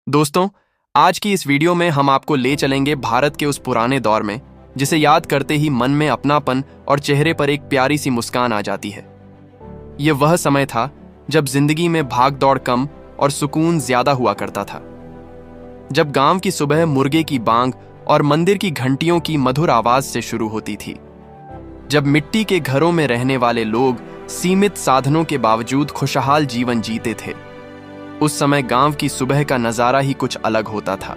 दोस्तों, आज की इस वीडियो में हम आपको ले चलेंगे भारत के उस पुराने दौर में जिसे याद करते ही मन में अपनापन और चेहरे पर एक प्यारी सी मुस्कान आ जाती है। यह वह समय था जब जिंदगी में भाग दौड़ कम और सुकून ज्यादा हुआ करता था। जब गांव की सुबह मुर्गे की बांग और मंदिर की घंटियों की मधुर आवाज से शुरू होती थी। जब मिट्टी के घरों में रहने वाले लोग सीमित साधनों के बावजूद खुशहाल जीवन जीते थे। उस समय गांव की सुबह का नजारा ही कुछ अलग होता था।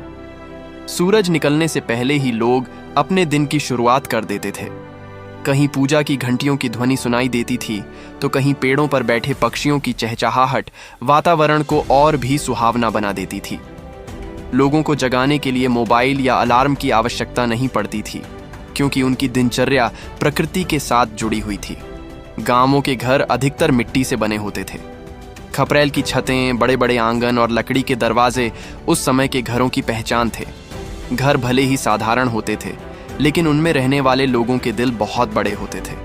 सूरज निकलने से पहले ही लोग अपने दिन की शुरुआत कर देते थे। कहीं पूजा की घंटियों की ध्वनि सुनाई देती थी तो कहीं पेड़ों पर बैठे पक्षियों की चहचहाहट वातावरण को और भी सुहावना बना देती थी। लोगों को जगाने के लिए मोबाइल या अलार्म की आवश्यकता नहीं पड़ती थी, क्योंकि उनकी दिनचर्या प्रकृति के साथ जुड़ी हुई थी। गांवों के घर अधिकतर मिट्टी से बने होते थे। खपरेल की छतें, बड़े बड़े आंगन और लकड़ी के दरवाजे उस समय के घरों की पहचान थे। घर भले ही साधारण होते थे, लेकिन उनमें रहने वाले लोगों के दिल बहुत बड़े होते थे।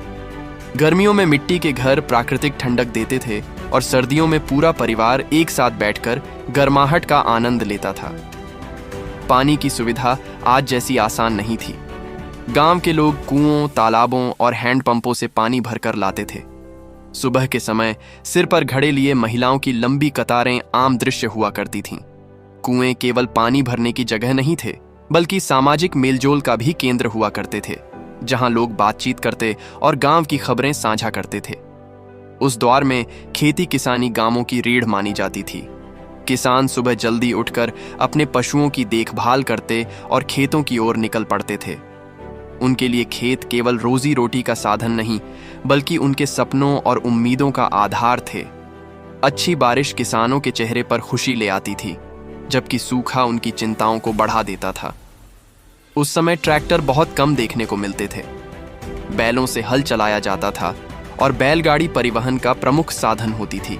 गर्मियों में मिट्टी के घर प्राकृतिक ठंडक देते थे और सर्दियों में पूरा परिवार एक साथ बैठकर गर्माहट का आनंद लेता था। पानी की सुविधा आज जैसी आसान नहीं थी। गांव के लोग कुओं, तालाबों और हैंडपंपों से पानी भरकर लाते थे। सुबह के समय सिर पर घड़े लिए महिलाओं की लंबी कतारें आम दृश्य हुआ करती थीं। कुएं केवल पानी भरने की जगह नहीं थे, बल्कि सामाजिक मेलजोल का भी केंद्र हुआ करते थे, जहां लोग बातचीत करते और गांव की खबरें साझा करते थे। उस दौर में खेती किसानी गांवों की रीढ़ मानी जाती थी। किसान सुबह जल्दी उठकर अपने पशुओं की देखभाल करते और खेतों की ओर निकल पड़ते थे। उनके लिए खेत केवल रोजी रोटी का साधन नहीं, बल्कि उनके सपनों और उम्मीदों का आधार थे। अच्छी बारिश किसानों के चेहरे पर खुशी ले आती थी, जबकि सूखा उनकी चिंताओं को बढ़ा देता था। उस समय ट्रैक्टर बहुत कम देखने को मिलते थे। बैलों से हल चलाया जाता था और बैलगाड़ी परिवहन का प्रमुख साधन होती थी।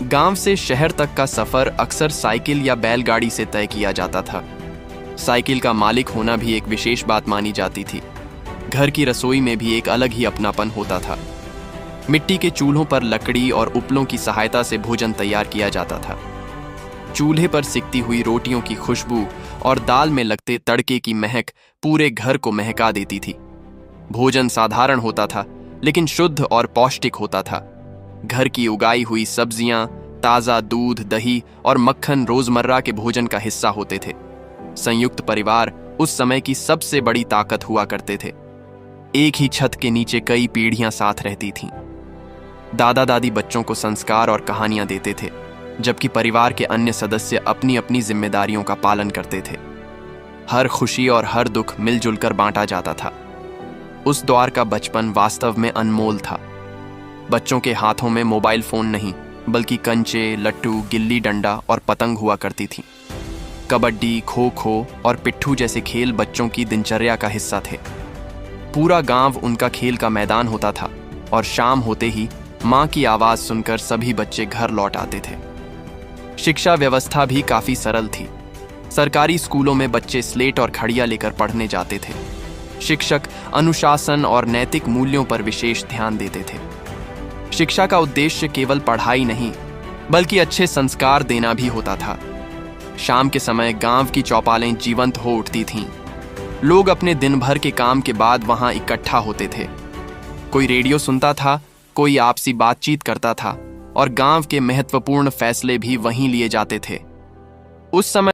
गांव से शहर तक का सफर अक्सर साइकिल या बैलगाड़ी से तय किया जाता था। साइकिल का मालिक होना भी एक विशेष बात मानी जाती थी। घर की रसोई में भी एक अलग ही अपनापन होता था। मिट्टी के चूल्हों पर लकड़ी और उपलों की सहायता से भोजन तैयार किया जाता था। चूल्हे पर सिकती हुई रोटियों की खुशबू और दाल में लगते तड़के की महक पूरे घर को महका देती थी। भोजन साधारण होता था, लेकिन शुद्ध और पौष्टिक होता था। घर की उगाई हुई सब्जियां, ताजा दूध, दही और मक्खन रोजमर्रा के भोजन का हिस्सा होते थे। संयुक्त परिवार उस समय की सबसे बड़ी ताकत हुआ करते थे। एक ही छत के नीचे कई पीढ़ियां साथ रहती थीं। दादा दादी बच्चों को संस्कार और कहानियां देते थे, जबकि परिवार के अन्य सदस्य अपनी अपनी जिम्मेदारियों का पालन करते थे। हर खुशी और हर दुख मिलजुल कर बांटा जाता था। उस दौर का बचपन वास्तव में अनमोल था। बच्चों के हाथों में मोबाइल फोन नहीं, बल्कि कंचे, लट्टू, गिल्ली डंडा और पतंग हुआ करती थी। कबड्डी, खो खो और पिट्ठू जैसे खेल बच्चों की दिनचर्या का हिस्सा थे। पूरा गांव उनका खेल का मैदान होता था और शाम होते ही मां की आवाज सुनकर सभी बच्चे घर लौट आते थे। शिक्षा व्यवस्था भी काफी सरल थी। सरकारी स्कूलों में बच्चे स्लेट और खड़िया लेकर पढ़ने जाते थे। शिक्षक अनुशासन और नैतिक मूल्यों पर विशेष ध्यान देते थे। शिक्षा का उद्देश्य केवल पढ़ाई नहीं, बल्कि अच्छे संस्कार देना भी होता था। शाम के समय गांव की चौपालें जीवंत हो उठती थीं। लोग अपने दिन भर के काम के बाद वहां इकट्ठा होते थे। कोई रेडियो सुनता था, कोई आपसी बातचीत करता था और गांव के महत्वपूर्ण फैसले भी वहीं लिए जाते थे। उस समय